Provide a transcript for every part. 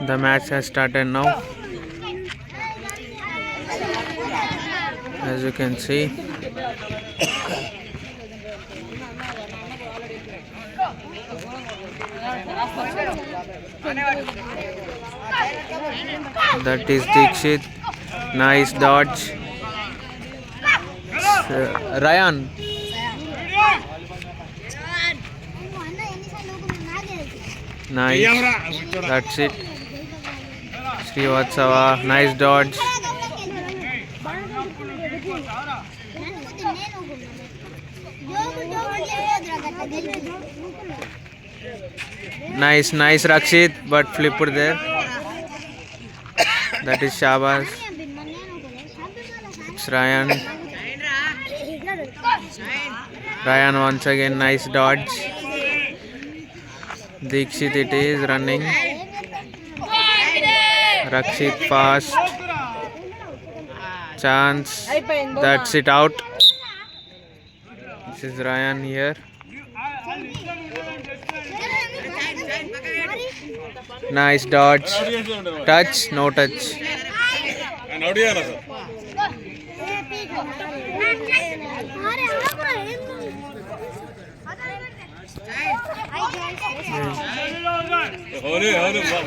The match has started now. As you can see, that is Dikshit. Nice dodge. Ryan. Nice. That's it. Srivatsava. Nice dodge. Nice Rakshit, but flipper there. That is Shabas. It's Ryan. Ryan once again, nice dodge. Dikshit it is running. Rakshit fast. Chance. That's it out. This is Ryan here. Nice dodge. Touch, no touch.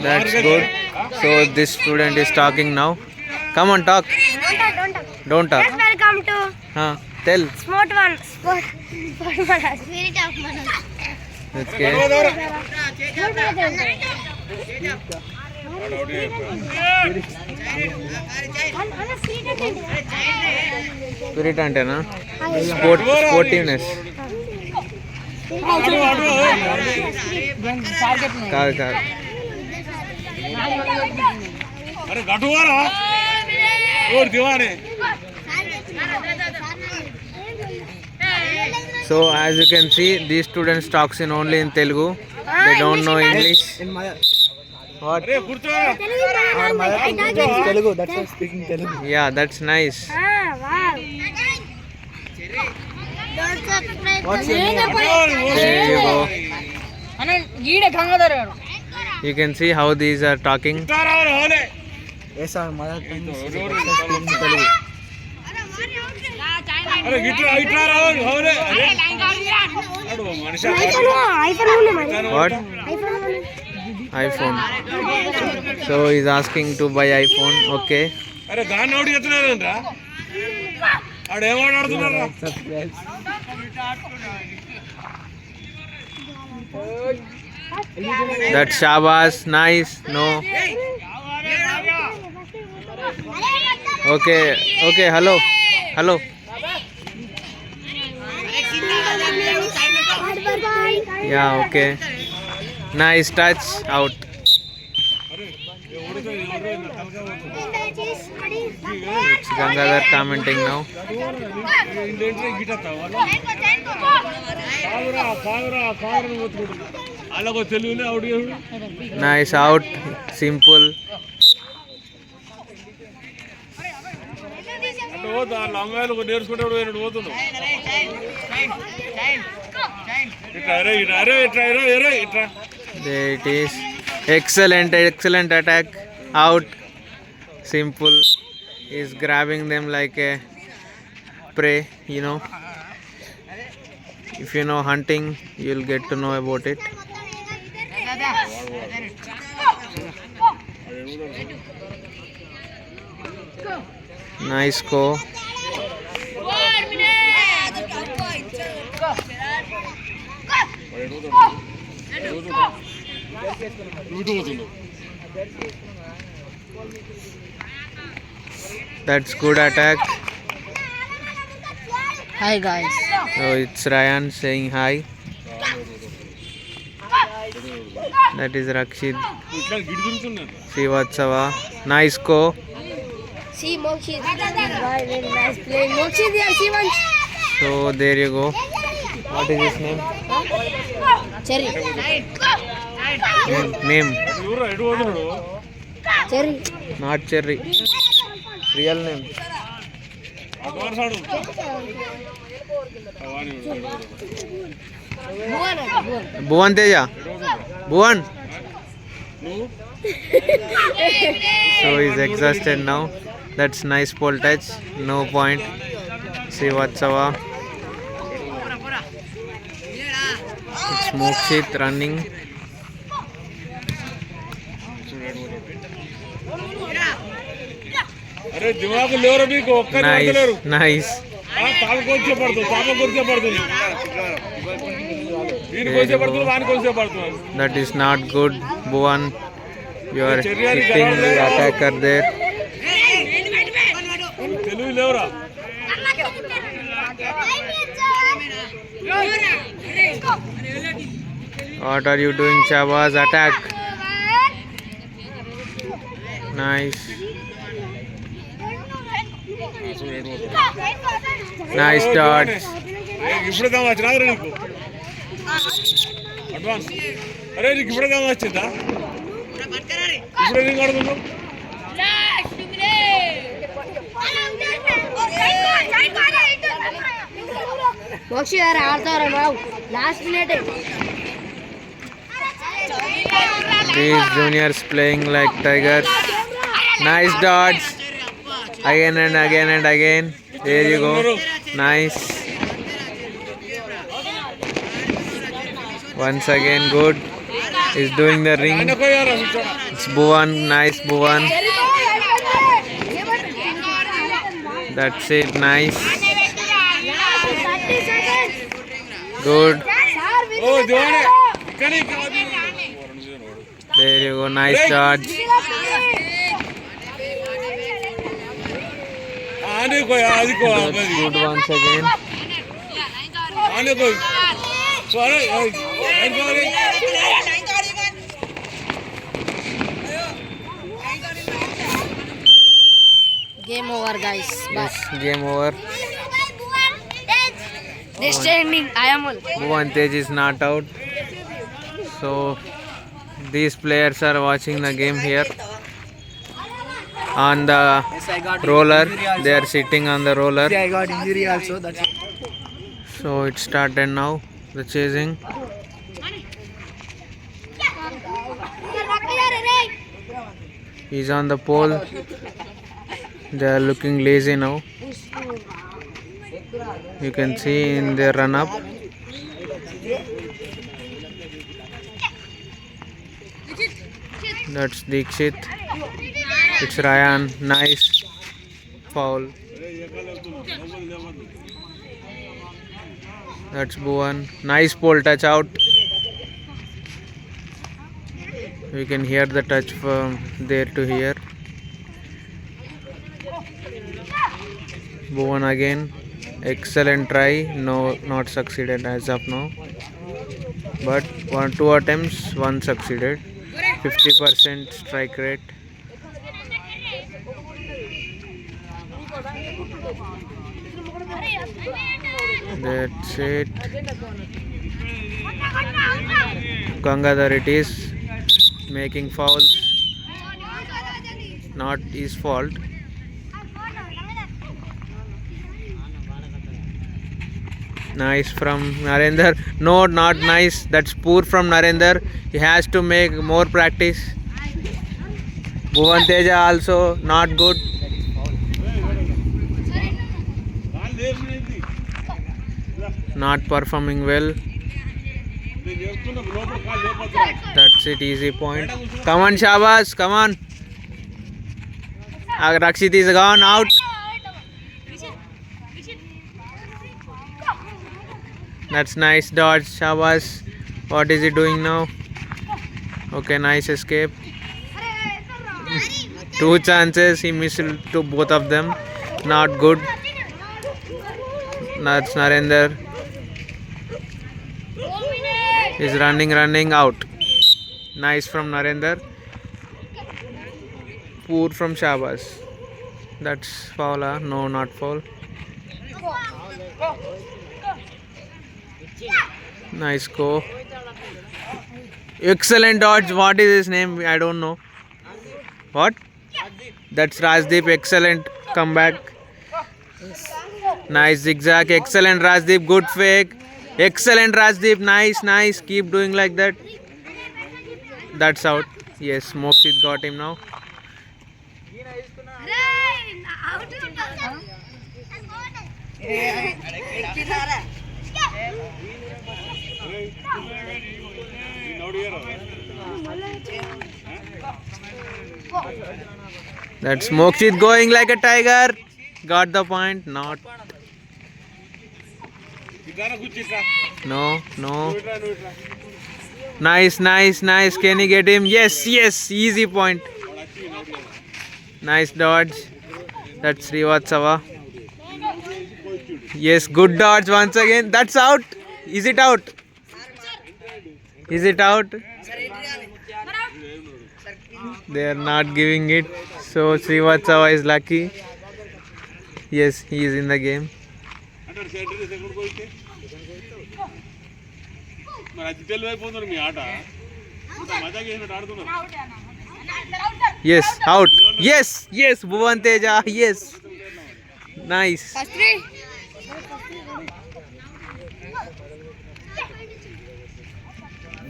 That's good. So this student is talking now. Come on, talk. Don't talk. Welcome to tell. Sport One. Sport Manoj. Spirit of Manoj. Spirit అంటేనా sportiveness కాదు కాదు. So as you can see, these students talks in only in Telugu. They don't know English. What? Telugu. That's why I'm speaking Telugu. Yeah, that's nice. Wow. What's your name? There you go. You can see how these are talking. Yes, our mother tongue is speaking Telugu. What? iPhone. So he's asking to buy iPhone. Okay. That's Shabas. Nice. No. Okay. Hello. Yeah, okay. Nice touch, out. It's Gangadhar commenting now. Nice out, simple. There it is. Excellent attack. Out. Simple. Is grabbing them like a prey, you know. If you know hunting, you'll get to know about it. Nice go. That's good attack. Hi guys. So it's Ryan saying hi. That is Rakshit. Srivatsava. Nice go. See Mokshit. Very nice play. Mokshit there. See one. So there you go. What is his name? Cherry. Name. Cherry. Not Cherry. Real name. Bhuvan Teja. Bhuvan. So he's exhausted now. That's nice pole touch. No point. See Vatsava. It's Mokshit running. अरे दिमाग लेवरो भी को ఒక్క Nice, nice. పాప కొంచెం పడుతుంది వీడి కొంచెం పడుతుంది వాని కొంచెం పడుతుంది That is not good, Bhuvan. You are hitting the attacker there. Telugu లేవరా What are you doing, Shabazz? Attack. Nice. Nice dodge. ఇప్పుడు కావాలి వచ్చినా నీకు అడ్వాన్స్ అరే నీకు ఇప్పుడు కావాలి వచ్చిందా ఇప్పుడు ఎందుకు ఆడుతున్నావు మోక్షి గారు ఆడతారా బాబు last minute These juniors playing like tigers. Nice dodge. Again and again and again. There you go. Nice. Once again, good. He's doing the ring. It's Bhuvan. Nice, Bhuvan. That's it. Nice. Good. ఓ దివానే కానీ There you go. Nice dodge. ఆనే కో అది కో That's good once again. ఆనే కో సరే ఏంటోరి game over guys Yes, game over. Next ending అయాముల్ Bhuvan Tej is not out. So these players are watching the game here on the roller. They are sitting on the roller. I got injury also. That's it. So it started now. The chasing. He's on the pole. They are looking lazy now. You can see in their run up. That's Dikshit. It's Ryan. Nice foul. That's Bhuvan. Nice pole touch out. We can hear the touch from there to here. Bhuvan again. Excellent try. No, not succeeded as of now. But two attempts, one succeeded. 50% strike rate. That's it. Gangadhar it is making fouls. Not his fault. Nice from Narendra. No, not nice. That's poor from Narendra. He has to make more practice. Bhuvan Teja also not good. Not performing well. That's it. Easy point. Come on, Shabazz. Come on. Rakshit is gone out. That's nice dodge, Shabazz. What is he doing now? Okay, nice escape. Two chances, he missed to both of them. Not good. That's Narendra. He's running out. Nice from Narendra. Poor from Shabazz. That's foul, huh? No, not foul. Nice go. Excellent dodge. What is his name? I don't know. What? That's Rajdeep. Excellent comeback. Nice zigzag. Excellent Rajdeep. Good fake. Excellent Rajdeep. Nice. Keep doing like that. That's out. Yes, Mokshit got him now. That's Mokshit going like a tiger. Got the point. Not. No, no. Nice, nice, nice. Can you get him? Yes, yes. Easy point. Nice dodge. That's Srivatsava. Yes, good dodge once again. That's out. Is it out? Is it out? They are not giving it. So Srivatsava is lucky. Yes, he is in the game. Yes, out. Yes, yes, Bhuvan Teja. Yes. Nice.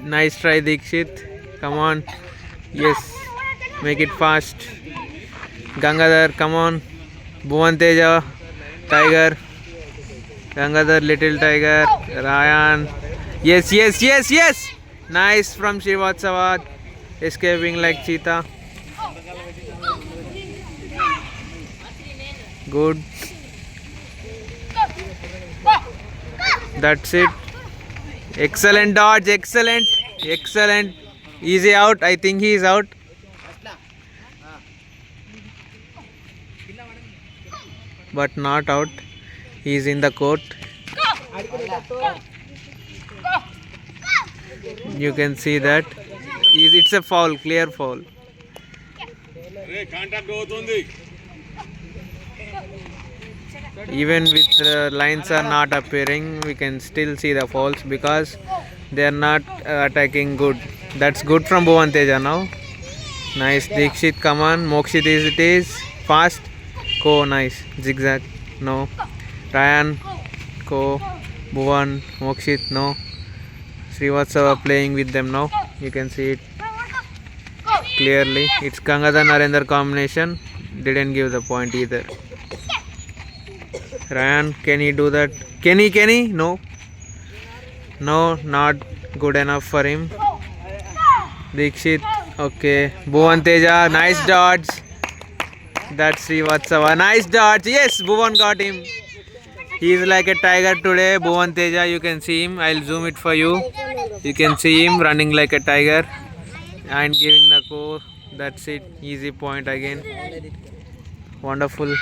Nice try, Dikshit. Come on. Yes. Make it fast. Gangadhar, come on. Bhuvan Teja. Tiger. Gangadhar, little tiger. Ryan. Yes, yes, yes, yes. Nice from Srivatsava. Escaping like cheetah. Good. That's it. Excellent dodge. Excellent. Excellent. Easy out. I think he is out. But not out. He is in the court. You can see that. It's a foul. Clear foul. Even with the lines are not appearing, we can still see the fouls because they are not attacking good. That's good from Bhuvan Teja now. Nice. Dikshit, come on. Mokshit is it is. Fast. Ko, nice. Zigzag. No. Ryan. Ko. Bhuvan. Mokshit. No. Srivatsava playing with them now. You can see it clearly. It's Gangadhar Narendra combination. Didn't give the point either. Ryan, can he do that? Can he? No. No, not good enough for him. Dikshit, okay. Bhuvan Teja, nice dodge. That's Srivatsava. Nice dodge. Yes, Bhuvan got him. He is like a tiger today. Bhuvan Teja, you can see him. I'll zoom it for you. You can see him running like a tiger and giving the core. That's it. Easy point again. Wonderful.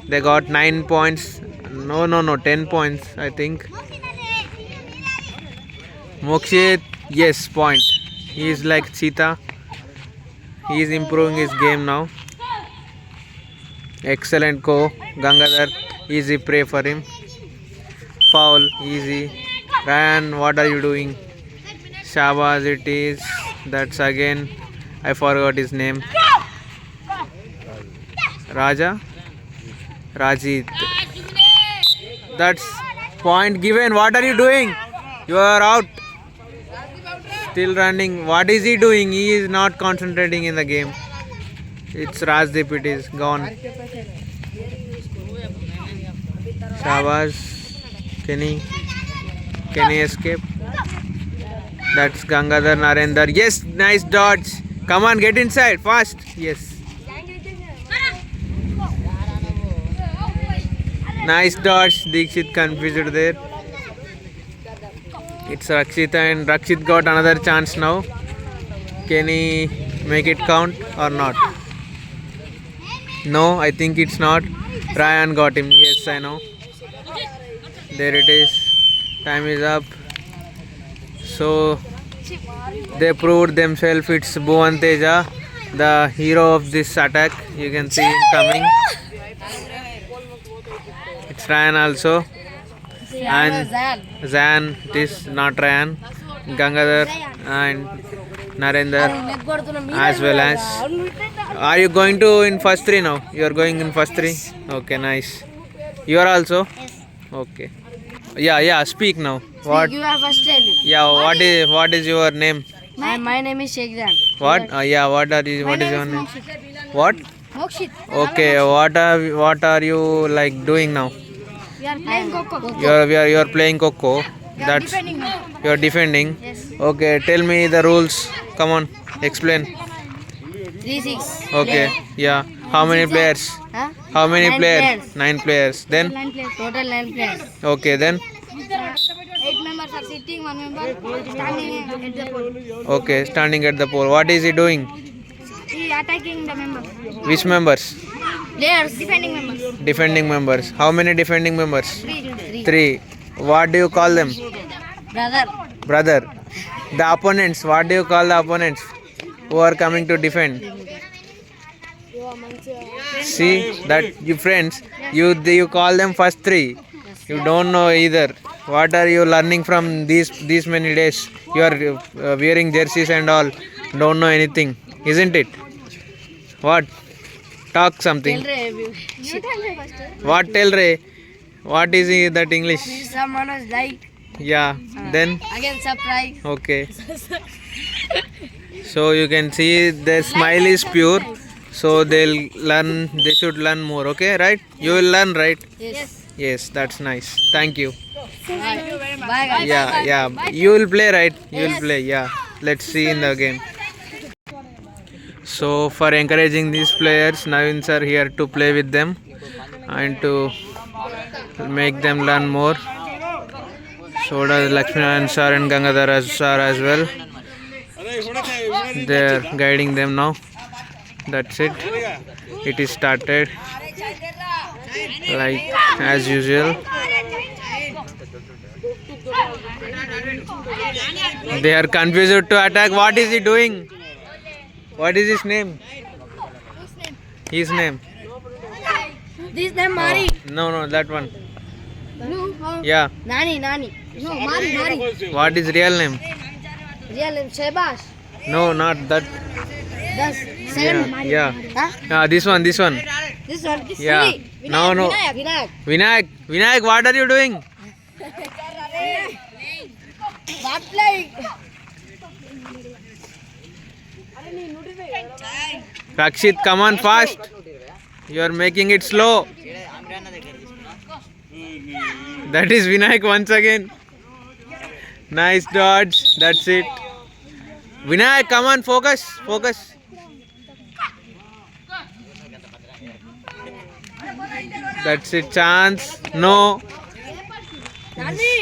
They got 9 points. No, 10 points, I think. Mokshit, yes, point. He is like cheetah. He is improving his game now. Excellent go. Gangadhar, easy prey for him. Foul, easy. Ryan, what are you doing? Shabaz, it is. That's again, I forgot his name. Raja? Rajit. That's point given. What are you doing? You are out. Still running. What is he doing? He is not concentrating in the game. It's Rajdeep. It is gone. Shabaz. Can he escape? That's Gangadhar Narendra. Yes, nice dodge. Come on, get inside fast. Yes. Nice dodge. Dikshit confused there. It's Rakshita and Rakshit got another chance now. Can he make it count or not? No, I think it's not. Ryan got him. Yes, I know. There it is. Time is up. So they proved themselves. It's Bhuvan Teja, the hero of this attack. You can see him coming. It's Ryan also. And Zan, it is not Ryan. Gangadhar and Narendra as well as. Are you going to in first three now? You are going in first three? Okay, nice. You are also? Okay. Yeah, speak now. What? You are first tell. Yeah, what is your name? My name is Shekhzan. What? Yeah. What are you? What is your name? What? Mokshit. Okay. What are you like doing now? We are playing Coco. You're playing Coco. That's you're defending. Yes. Okay. Tell me the rules. Come on. Explain. 3-6. Okay. Yeah. How many players? Huh? How many 9 players? players. 9 players. Then. Total 9 players. Okay. Then. 8 members are sitting, 1 member standing at the pole. Okay. Standing at the pole. What is he doing? He attacking the members. Which members? Players, defending members. Defending members. How many defending members? 3. 3. What do you call them? Brother. Brother. The opponents. What do you call the opponents who are coming to defend? See that you friends. You call them first 3. You don't know either. What are you learning from these many days? You are wearing jerseys and all. Don't know anything, isn't it? What? Talk something. You tell me first. What tell Ray? What is that English? Someone was like, Yeah. Then again surprise. okay. So you can see their smile is pure. So they'll learn. They should learn more. Okay, right? You will learn, right? Yes. Yes, that's nice. Thank you. Bye guys. Yeah. You will play, right? You will play. Yeah. Let's see in the game. So for encouraging these players, Naveen sir here to play with them and to make them learn more. So does Lakshmanaran sir and Gangadhara sir as well. They are guiding them now. That's it. It is started like as usual. They are confused to attack. What is he doing? What is his name? His name? This name Mari. No, that one. No. Yeah. Nani. No, Mari. What is real name? Real name Shebash. No, not that. Das. 7. Yeah. Huh? This one. This one. Yeah. Sri. No. Vinayak. Vinayak, what are you doing? What playing? Rakshit, come on fast. You are making it slow. That is Vinayak once again. Nice dodge. That's it. Vinayak, come on, focus. That's it. Chance. No.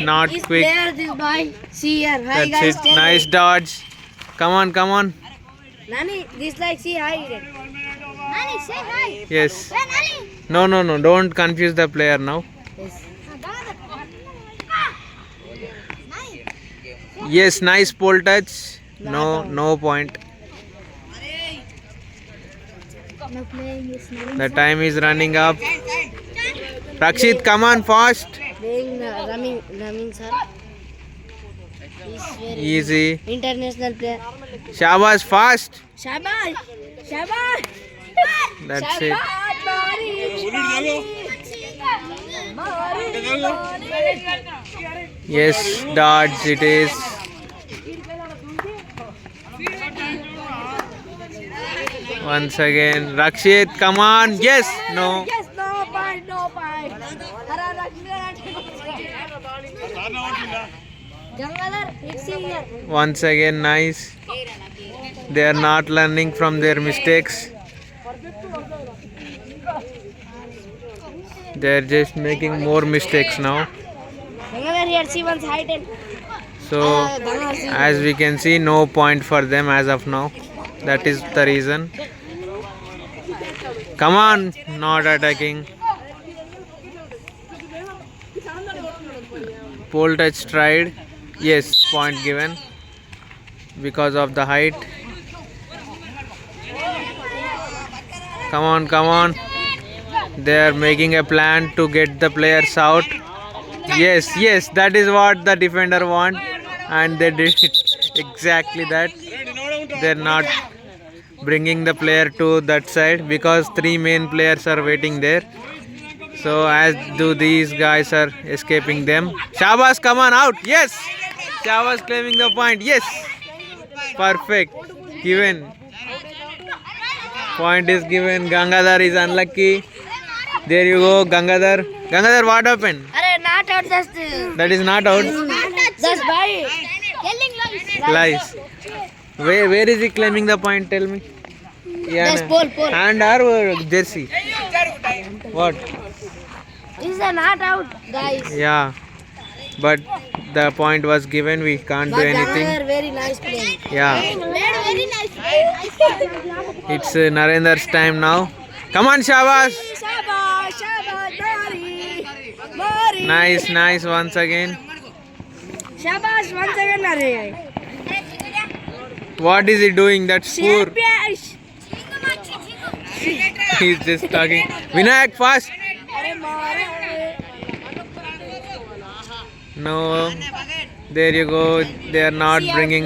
Not This quick. player, this boy. See here. Hi That's guys. it. Nice dodge. Come on. Nani, this like see hi. Nani, say hi. Yes. Hey, Nani. No. Don't confuse the player now. Yes. Yes, nice pole touch. No point. The time is running up. Rakshit, come on fast. Playing Ramin sir. He's very Easy. international player. Shabash, fast. Shabash. That's it. Yes, dodge it is. Once again, Rakshit, come on. Yes, no. Yes, no point. Gangadhar, it's here. Once again, nice. They are not learning from their mistakes. They are just making more mistakes now. Gangadhar here, see one's height and So, as we can see, no point for them as of now. That is the reason. Come on, not attacking. Pole touch tried. Yes, point given because of the height. Come on. They are making a plan to get the players out. Yes, that is what the defender want, and they did it exactly that. They're not bringing the player to that side because 3 main players are waiting there. So as do these guys are escaping them. Shabash, come on out. Yes, Shabash claiming the point. Yes, perfect. Given. Point is given. Gangadhar is unlucky. There you go, Gangadhar. Gangadhar, what happened? Arey, not out, just. That is not out. Just buy. Lies. Where is he claiming the point? Tell me. Yeah. Just pole. Hand or jersey? What? Is a not out, guys. Yeah. But the point was given. We can't do But anything. Gangadhar very nice playing. Yeah. Very nice. It's Narendar's time now. Come on, Shabas. Shabash, Mari. Nice once again. Shabash, once again, Arey. What is he doing? That's poor. Shabash. He's just talking. Vinayak, fast. No. There you go. They are not bringing.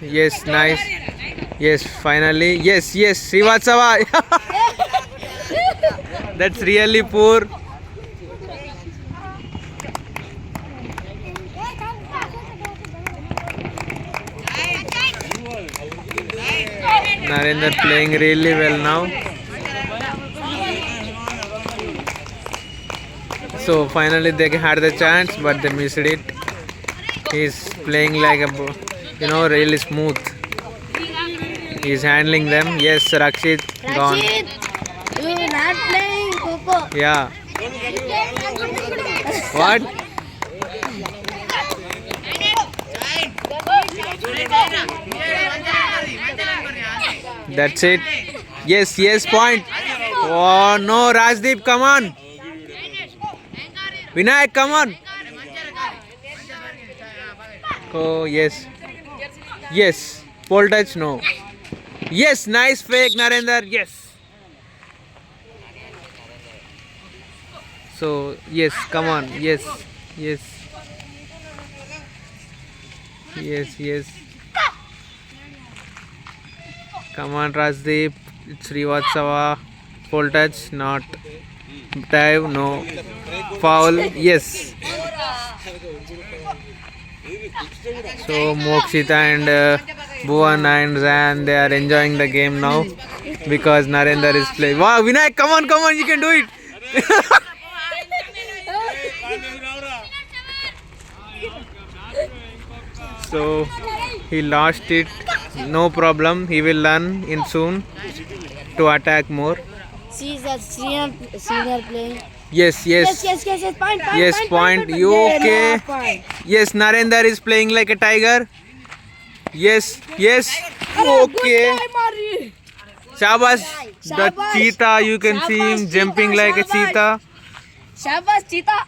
Yes, nice. Yes, finally. Yes. Srivatsava. That's really poor. Narendra playing really well now. So finally they had the chance, but they missed it. He's playing like a, really smooth. He's handling them. Yes, Rakshit gone. Rashid, you not playing Coco. Yeah. What? That's it. Yes, point. Oh no, Rajdeep, come on. Vinayak, come on. Oh, yes. Pole touch, no. Yes, nice fake, Narendra. Yes. So, yes, come on. Yes. Come on, Rajdeep. It's Srivatsava. Pole touch, not. Dive, no. Foul, yes. So Mokshita and Bhuvan and Zan, they are enjoying the game now because Narendra is playing. Wow, Vinayak, come on, you can do it. So he lost it. No problem. He will learn in soon to attack more. See that senior playing. Yes. Point. Yes, point. You okay? Point. Yes, Narendra is playing like a tiger. Yes. Okay. Shabas. The cheetah, you can see him jumping like a cheetah. Shabash, Cheetah.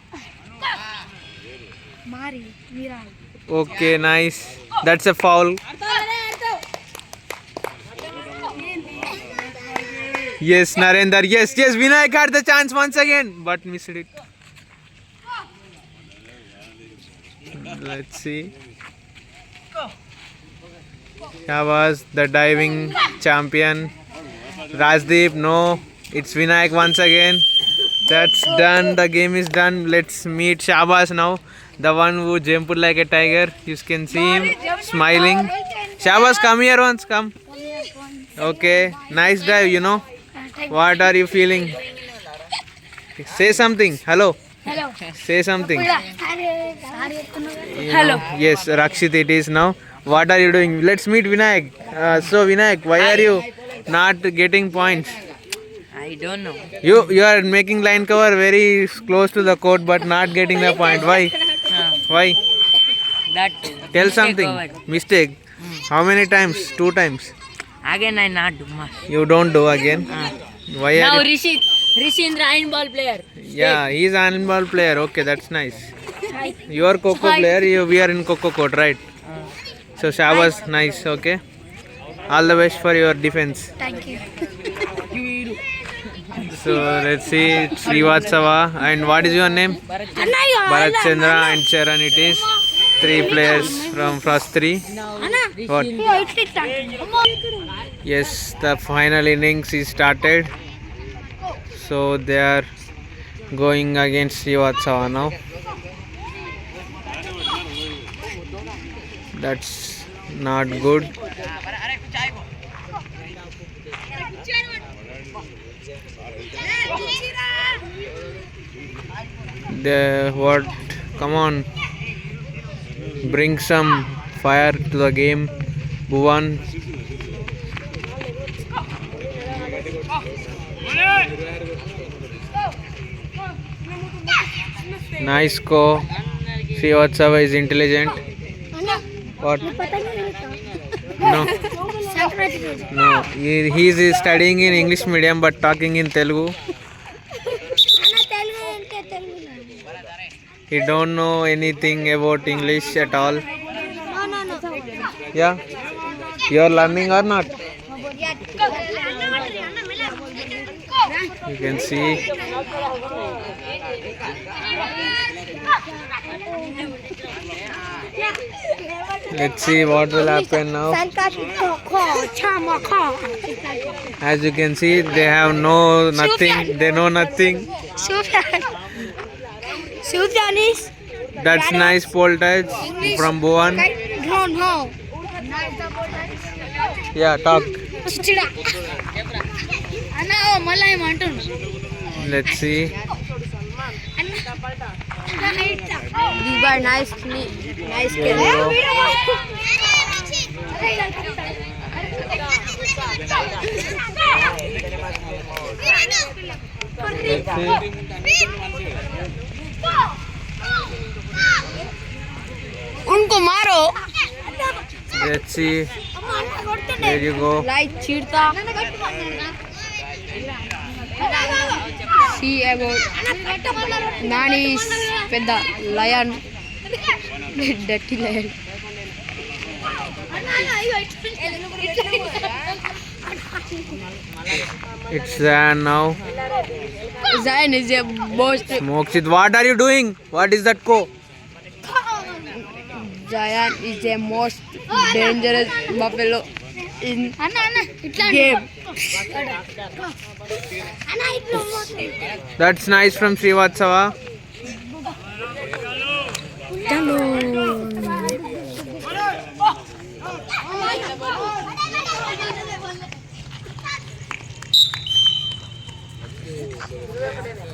Mari, Mirai. Okay, nice. That's a foul. Yes, Narendra. Yes. Vinayak had the chance once again, but missed it. Let's see. Shabas, the diving champion. Rajdeep, no. It's Vinayak once again. That's done. The game is done. Let's meet Shabas now. The one who jumped like a tiger. You can see him smiling. Shabas, come here once. Come. Okay. Nice dive, What are you feeling? Say something. Hello. Say something. Hello. Yes, Rakshit it is now. What are you doing? Let's meet Vinayak. So Vinayak, why are you not getting points? I don't know. You are making line cover very close to the court but not getting the point. Why? Why? That Tell mistake something. covered. Mistake. How many times? 2 times. Again I not do much. You don't do again. Why Now are you? Rishindra handball player. Yeah, he's an handball player. Okay, that's nice. You are Coco player. We are in Coco court, right? So Shabas, nice. Okay. All the best for your defense. Thank you. So let's see, Srivatsava and what is your name? Bharat Chandra and Charan. It is 3 players from first 3. What? Yes, the final innings is started. So they are going against Srivatsava now. That's not good. What? Come on. Bring some fire to the game. Bhuvan. Nice go. Srivatsava is intelligent. What? No. No. He is studying in English medium but talking in Telugu. He don't know anything about English at all. Yeah. You are learning or not? You can see. Let's see what will happen now. As you can see, they have nothing. They know nothing. Sufyan is That's nice pole touch from Bhuvan. no. Yeah, talk. Let's see. These are nice kill. Let's see. उनको मारो. Let's see. There you go. Like चीरता. See about man is పెద్ద lion. Dirty lion. It's Zayan now. Zion is a most. Mokshit, what are you doing? What is that co? Zion is the most dangerous buffalo in game. That's nice from Srivatsava.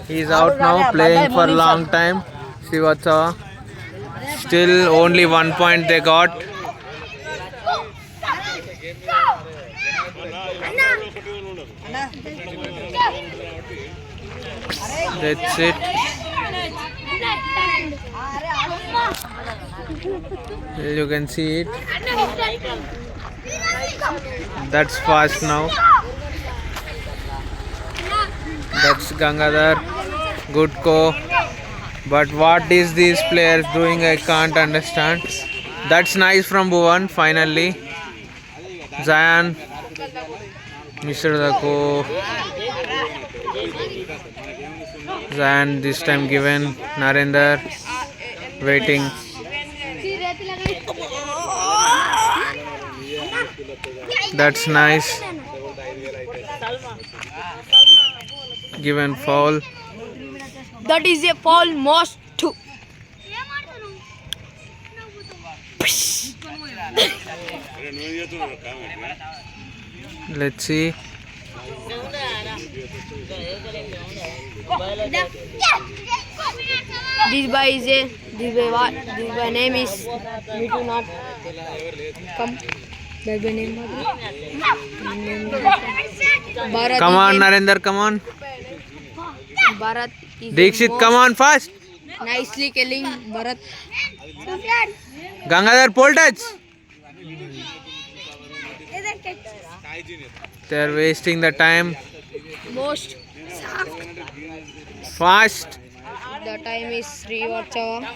He's out now, playing for a long time. Srivatsava. Still only 1 point they got. That's it. You can see it. That's fast now. That's Gangadhar. Good go. But what is these players doing? I can't understand. That's nice from Bhuvan finally. Zayan. Mr. Dako. Zayan this time given. Narendra. Waiting. That's nice. Given foul. That is a foul most two. Let's see. This boy is a this boy name is me to not come. That boy name Bharat. Come on, Narendra, come on. Bharat is Dikshit, come on fast. nicely killing Bharat. Gangadhar, pole touch. They're wasting the time. Most Fast. the time is Srivatsava.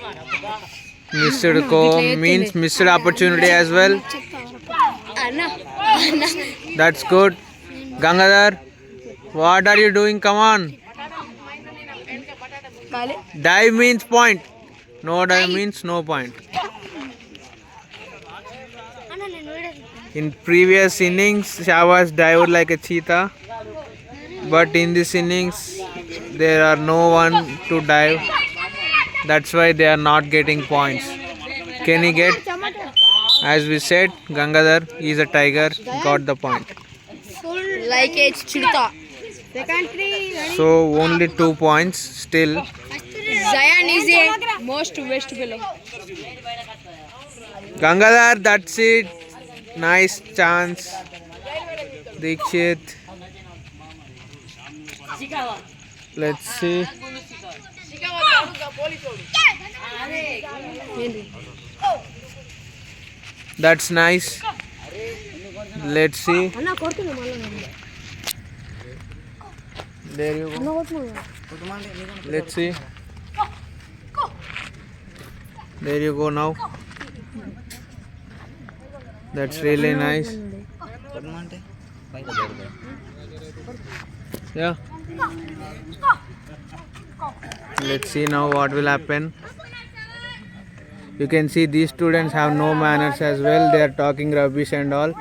Missed go means missed opportunity as well. That's good. Gangadhar, what are you doing? Come on. Dive means point. No dive means no point. In previous innings, Shavas dived like a cheetah. But in this innings, there are no one to dive. That's why they are not getting points. Can he get? As we said, Gangadhar is a tiger, got the point. Like a cheetah. Second three. So only 2 points still. Zion is a most best fellow. Gangadhar, that's it. Nice chance. Dikshit. Let's see. That's nice. Let's see. There you go. Let's see. There you go now. That's really nice. Yeah. Let's see now what will happen. You can see these students have no manners as well. They are talking rubbish and all,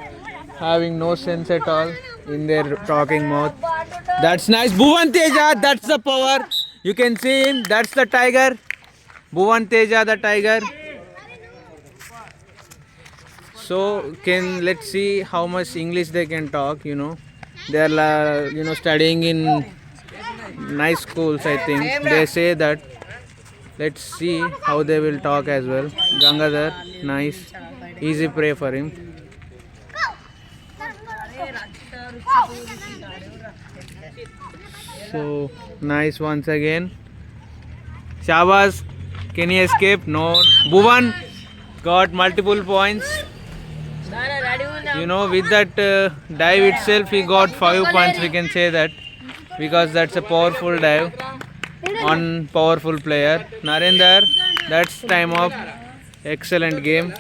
having no sense at all in their talking mouth. That's nice. Bhuvan Teja, that's the power. You can see him. That's the tiger. Bhuvan Teja, the tiger. So let's see how much English they can talk. They are studying in nice schools. I think they say that. Let's see how they will talk as well. Gangadhar, nice, easy prey for him. So nice once again. Shabaz, can he escape? No. Bhuvan got multiple points. With that dive itself, he got 5 points. We can say that because that's a powerful dive on powerful player. Narendra, that's time up. Excellent game.